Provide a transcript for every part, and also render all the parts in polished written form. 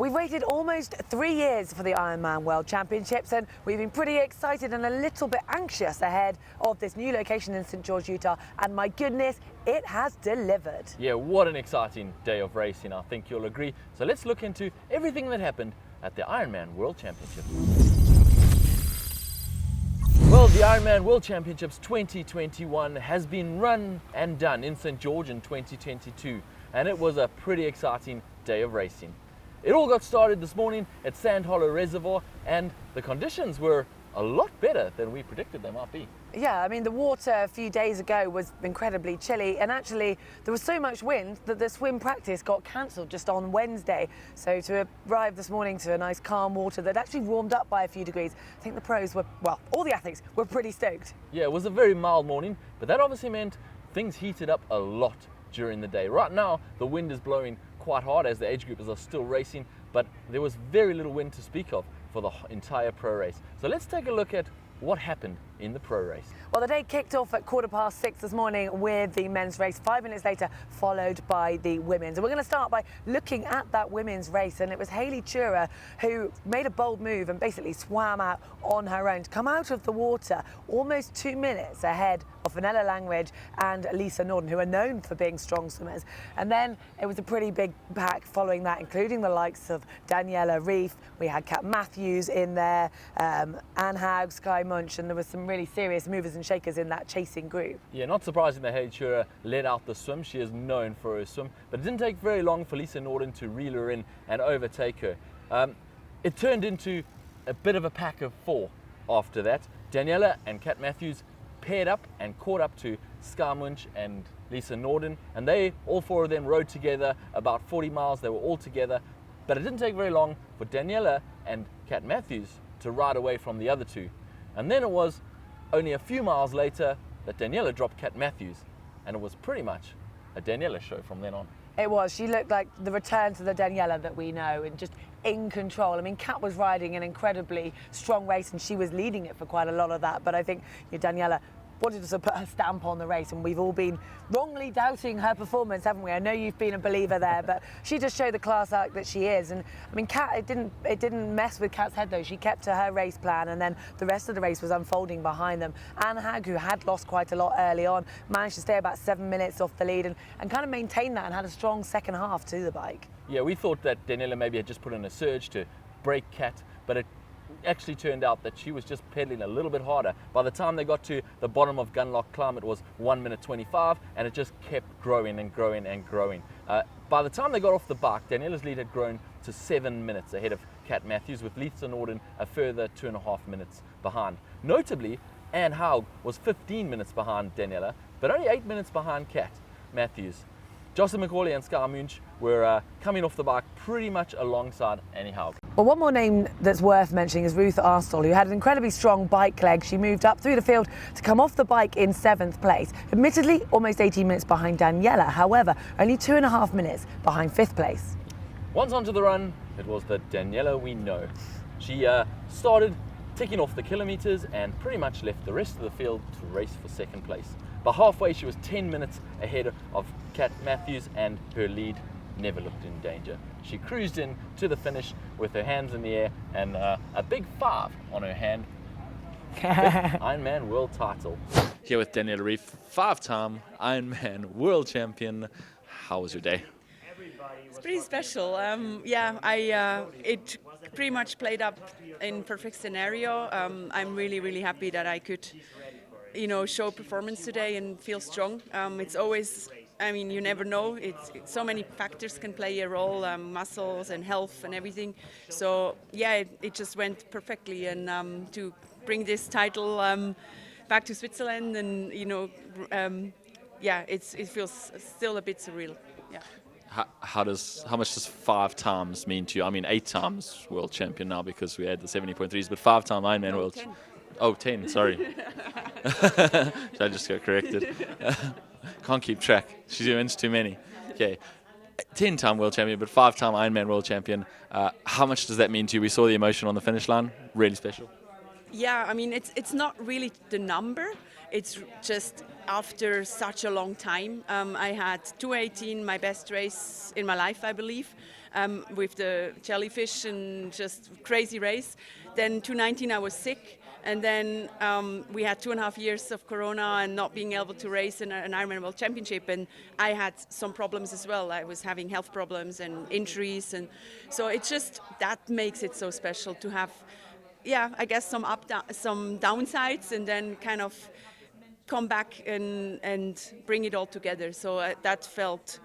We've waited almost 3 years for the Ironman World Championships, and we've been pretty excited and a little bit anxious ahead of this new location in St. George, Utah, and my goodness, it has delivered. Yeah, what an exciting day of racing, I think you'll agree. So let's look into everything that happened at the Ironman World Championships. Well, the Ironman World Championships 2021 has been run and done in St. George in 2022, and it was a pretty exciting day of racing. It all got started this morning at Sand Hollow Reservoir, and the conditions were a lot better than we predicted they might be. Yeah, I mean, the water a few days ago was incredibly chilly, and actually there was so much wind that the swim practice got cancelled just on Wednesday. So to arrive this morning to a nice calm water that actually warmed up by a few degrees, I think the pros were, well, all the athletes were pretty stoked. Yeah, it was a very mild morning, but that obviously meant things heated up a lot during the day. Right now, the wind is blowing quite hard as the age groupers are still racing, but there was very little wind to speak of for the entire pro race. So let's take a look at what happened in the pro race. Well, the day kicked off at 6:15 this morning with the men's race. 5 minutes later, followed by the women's. And we're going to start by looking at that women's race. And it was Hayley Chura who made a bold move and basically swam out on her own to come out of the water almost 2 minutes ahead of Vanilla Langridge and Lisa Norden, who are known for being strong swimmers. And then it was a pretty big pack following that, including the likes of Daniela Ryf. We had Kat Matthews in there, Anne Haug, Sky Munch, and there was some really serious movers and shakers in that chasing group. Yeah, not surprising that Hayley Chura led out the swim. She is known for her swim, but it didn't take very long for Lisa Norden to reel her in and overtake her. It turned into a bit of a pack of four after that. Daniela and Kat Matthews paired up and caught up to Sky Munch and Lisa Norden, and all four of them rode together about 40 miles. They were all together, but it didn't take very long for Daniela and Kat Matthews to ride away from the other two. And then it was only a few miles later that Daniela dropped Kat Matthews, and it was pretty much a Daniela show from then on. It was. She looked like the return to the Daniela that we know, and just in control. I mean, Kat was riding an incredibly strong race, and she was leading it for quite a lot of that. But I think Daniela wanted to put her stamp on the race, and we've all been wrongly doubting her performance, haven't we? I know you've been a believer there, but she just showed the class act that she is. And I mean, Kat, it didn't mess with Kat's head though. She kept to her race plan, and then the rest of the race was unfolding behind them. Anne Haug, who had lost quite a lot early on, managed to stay about 7 minutes off the lead and kind of maintain that and had a strong second half to the bike. Yeah, we thought that Daniela maybe had just put in a surge to break Kat, but it actually turned out that she was just pedaling a little bit harder. By the time they got to the bottom of Gunlock Climb, it was 1 minute 25, and it just kept growing and growing and growing. By the time they got off the bike, Daniela's lead had grown to 7 minutes ahead of Kat Matthews, with Lisa Norden a further 2.5 minutes behind. Notably, Anne Haug was 15 minutes behind Daniela, but only 8 minutes behind Kat Matthews. Jocelyn McCauley and Sky Munch were coming off the bike pretty much alongside Annie Haug. Well, one more name that's worth mentioning is Ruth Arstall, who had an incredibly strong bike leg. She moved up through the field to come off the bike in 7th place. Admittedly, almost 18 minutes behind Daniela, however, only 2.5 minutes behind 5th place. Once onto the run, it was the Daniela we know. She started ticking off the kilometers and pretty much left the rest of the field to race for 2nd place. By halfway, she was 10 minutes ahead of Kat Matthews, and her lead never looked in danger. She cruised in to the finish with her hands in the air and a big 5 on her hand. Ironman World title. Here with Daniela Ryf, 5-time Ironman World Champion. How was your day? It's pretty special. It pretty much played up in perfect scenario. I'm really happy that I could, show performance today and feel strong. It's always, you never know. It's so many factors can play a role, muscles and health and everything. So yeah, it just went perfectly, and to bring this title back to Switzerland, and it feels still a bit surreal. Yeah. How much does 5 times mean to you? I mean, 8 times world champion now because we had the 70.3s, but 5-time Ironman world. 10. Oh, 10. Sorry. Should I just get corrected? Can't keep track. She wins too many. Okay. 10-time world champion, but 5-time Ironman world champion. How much does that mean to you? We saw the emotion on the finish line. Really special. Yeah, I mean, it's not really the number. it's just after such a long time. I had 2:18, my best race in my life, I believe, with the jellyfish and just crazy race. Then 2:19, I was sick. And then we had 2.5 years of Corona and not being able to race in an Ironman World Championship. And I had some problems as well. I was having health problems and injuries. And so it's just, that makes it so special to have, I guess some downsides and then kind of come back and bring it all together. So that felt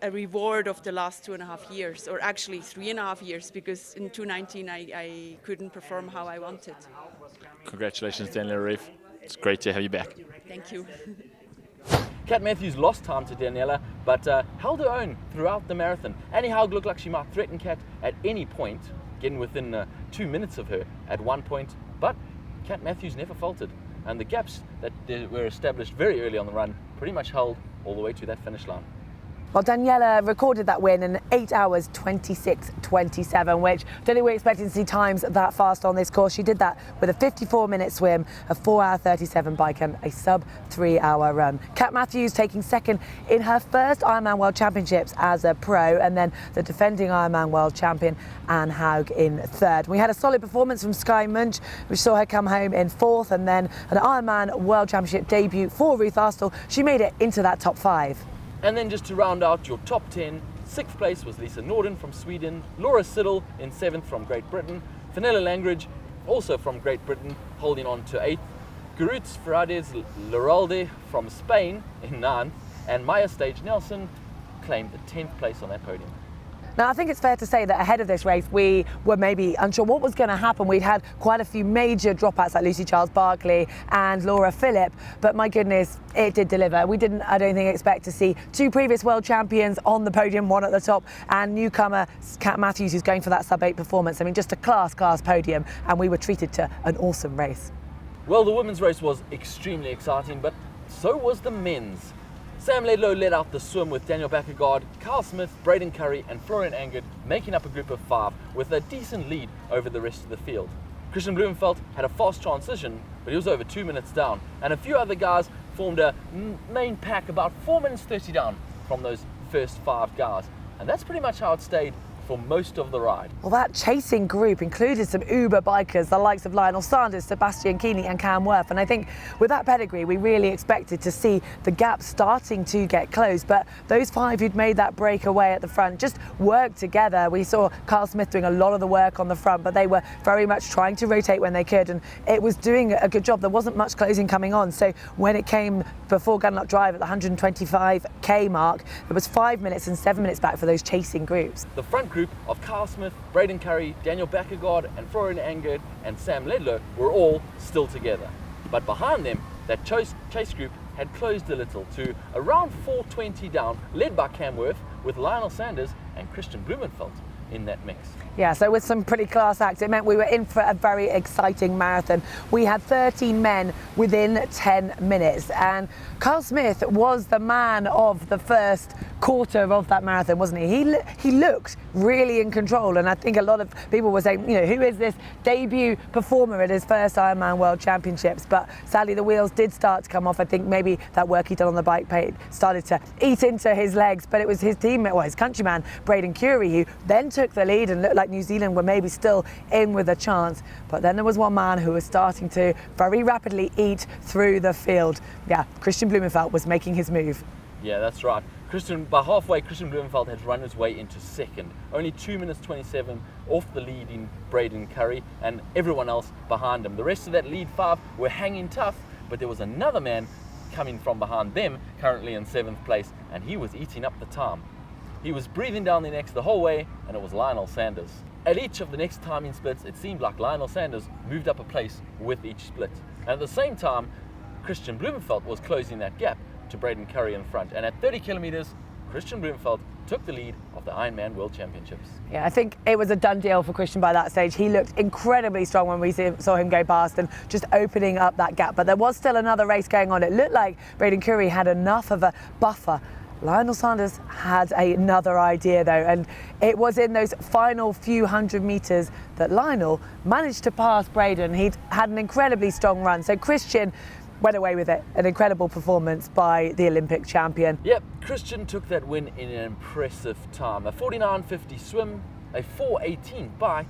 a reward of the last 2.5 years, or actually 3.5 years, because in 2019 I couldn't perform how I wanted. Congratulations, Daniela Ryf. It's great to have you back. Thank you. Kat Matthews lost time to Daniela, but held her own throughout the marathon. Annie Haug looked like she might threaten Kat at any point, getting within 2 minutes of her at one point, but Kat Matthews never faltered. And the gaps that were established very early on the run pretty much held all the way to that finish line. Well, Daniela recorded that win in 8 hours 26:27, which I don't think we're expecting to see times that fast on this course. She did that with a 54-minute swim, a 4-hour 37 bike and a sub-3 hour run. Kat Matthews taking second in her first Ironman World Championships as a pro, and then the defending Ironman World Champion Anne Haug in third. We had a solid performance from Skye Munch, which saw her come home in fourth, and then an Ironman World Championship debut for Ruth Arstal. She made it into that top 5. And then just to round out your top 10, 6th place was Lisa Norden from Sweden, Laura Siddle in 7th from Great Britain, Fenella Langridge also from Great Britain holding on to 8th, Gurutz Ferrades Loralde from Spain in 9th, and Maya Stage Nelson claimed the 10th place on that podium. Now, I think it's fair to say that ahead of this race, we were maybe unsure what was going to happen. We'd had quite a few major dropouts like Lucy Charles-Barkley and Laura Philipp, but my goodness, it did deliver. We didn't, I don't think, expect to see 2 previous world champions on the podium, one at the top, and newcomer Kat Matthews, who's going for that sub-8 performance. I mean, just a class podium, and we were treated to an awesome race. Well, the women's race was extremely exciting, but so was the men's. Sam Ledlow led out the swim with Daniel Bakkegaard, Carl Smith, Braden Curry and Florian Angert making up a group of 5 with a decent lead over the rest of the field. Christian Blumenfeld had a fast transition, but he was over 2 minutes down, and a few other guys formed a main pack about 4 minutes 30 down from those first 5 guys, and that's pretty much how it stayed for most of the ride. Well, that chasing group included some Uber bikers, the likes of Lionel Sanders, Sebastian Keeney and Cam Worth. And I think with that pedigree, we really expected to see the gap starting to get closed. But those 5 who'd made that breakaway at the front just worked together. We saw Carl Smith doing a lot of the work on the front, but they were very much trying to rotate when they could. And it was doing a good job. There wasn't much closing coming on. So when it came before Gunlock Drive at the 125k mark, there was 5 minutes and 7 minutes back for those chasing groups. The front group of Carl Smith, Braden Curry, Daniel Bakkegaard and Florian Angert and Sam Ledlow were all still together. But behind them, that chase group had closed a little to around 4:20 down, led by Cam Worth with Lionel Sanders and Christian Blumenfeld in that mix. Yeah, so with some pretty class acts, it meant we were in for a very exciting marathon. We had 13 men within 10 minutes, and Carl Smith was the man of the first quarter of that marathon, wasn't he? He looked really in control, and I think a lot of people were saying, who is this debut performer at his first Ironman World Championships? But sadly, the wheels did start to come off. I think maybe that work he'd done on the bike started to eat into his legs, but it was his teammate, his countryman, Braden Curry, who then took the lead and looked like New Zealand were maybe still in with a chance. But then there was one man who was starting to very rapidly eat through the field. Yeah, Christian Blumenfeld was making his move. Yeah, that's right. By halfway, Christian Blumenfeld had run his way into second, only 2 minutes 27 off the leading Braden Curry and everyone else behind him. The rest of that lead 5 were hanging tough, but there was another man coming from behind them, currently in 7th place, and he was eating up the time. He was breathing down their necks the whole way, and it was Lionel Sanders. At each of the next timing splits, it seemed like Lionel Sanders moved up a place with each split. And at the same time, Christian Blumenfeld was closing that gap to Braden Curry in front. And at 30 kilometers, Christian Blumenfeld took the lead of the Ironman World Championships. Yeah, I think it was a done deal for Christian by that stage. He looked incredibly strong when we saw him go past and just opening up that gap. But there was still another race going on. It looked like Braden Curry had enough of a buffer. Lionel Sanders had another idea though, and it was in those final few 100 meters that Lionel managed to pass Braden. He'd had an incredibly strong run. So Christian went away with it. An incredible performance by the Olympic champion. Yep, Christian took that win in an impressive time. A 49.50 swim, a 4.18 bike,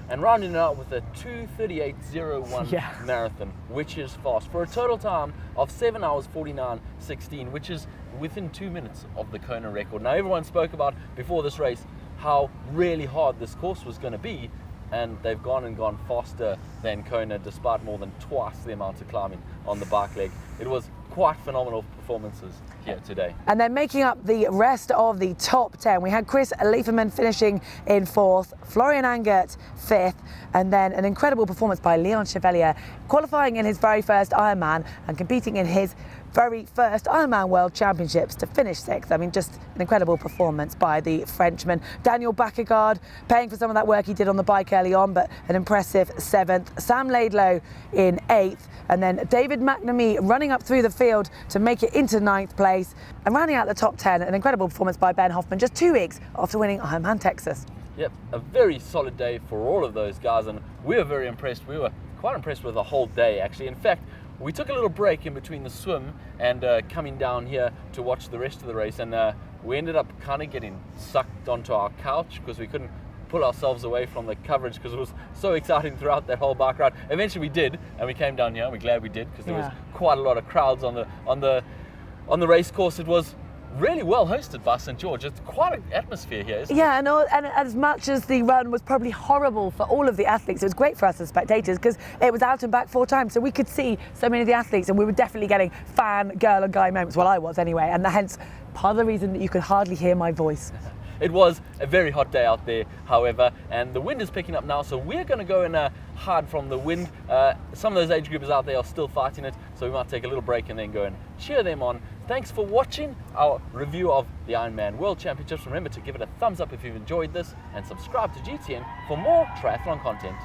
and rounding it out with a 2:38.01 marathon, which is fast, for a total time of 7 hours 49.16, which is within 2 minutes of the Kona record. Now, everyone spoke about before this race how really hard this course was going to be, and they've gone faster than Kona despite more than twice the amount of climbing on the bike leg. It was quite phenomenal performances here today. And then making up the rest of the top 10, we had Chris Leiferman finishing in 4th, Florian Angert 5th, and then an incredible performance by Leon Chevalier, qualifying in his very first Ironman and competing in his very first Ironman World Championships to finish 6th. I mean, just an incredible performance by the Frenchman. Daniel Baekkegard paying for some of that work he did on the bike early on, but an impressive 7th. Sam Laidlow in 8th, and then David McNamee running up through the field to make it into 9th place. And rounding out the top 10, an incredible performance by Ben Hoffman just 2 weeks after winning Ironman Texas. Yep, a very solid day for all of those guys, and we were very impressed. We were quite impressed with the whole day, actually. In fact, we took a little break in between the swim and coming down here to watch the rest of the race, and we ended up kind of getting sucked onto our couch because we couldn't pull ourselves away from the coverage because it was so exciting throughout that whole bike ride. Eventually we did, and we came down here, and we're glad we did because there was quite a lot of crowds on the race course. It was really well hosted by St. George. It's quite an atmosphere here, isn't it? Yeah, and as much as the run was probably horrible for all of the athletes, it was great for us as spectators because it was out and back 4 times, so we could see so many of the athletes, and we were definitely getting fan, girl and guy moments. Well, I was anyway, and hence part of the reason that you could hardly hear my voice. It was a very hot day out there, however, and the wind is picking up now, so we're going to go and hide from the wind. Some of those age groupers out there are still fighting it, so we might take a little break and then go and cheer them on. Thanks for watching our review of the Ironman World Championships. Remember to give it a thumbs up if you've enjoyed this, and subscribe to GTN for more triathlon content.